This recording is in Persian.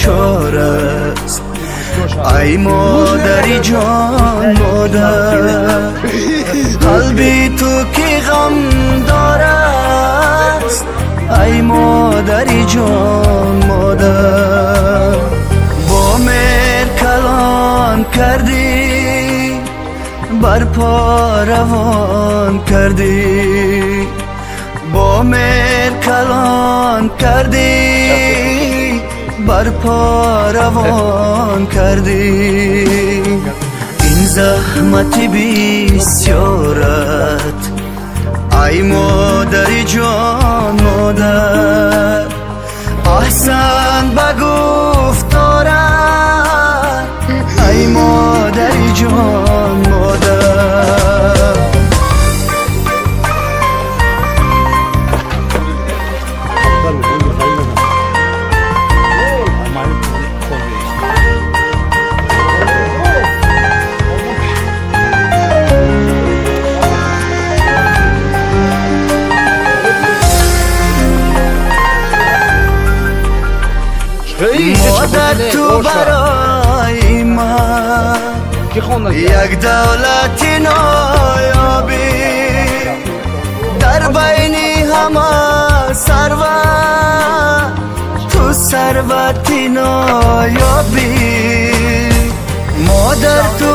دشوار است. ای مادری جان مادر، قلبی تو کی غم دارست. ای مادری جان مادر، با مهر کلان کردی، بر پا روان کردی. با مهر کلان کردی، بر پا روان کردی. این زحمت بسیارت ای مادری جان مادر، احسن به گفتارت ای مادری جان مادر. مادر تو برای من یک دولت نایابی، در بین همه ثروت تو ثروت نایابی. مادر تو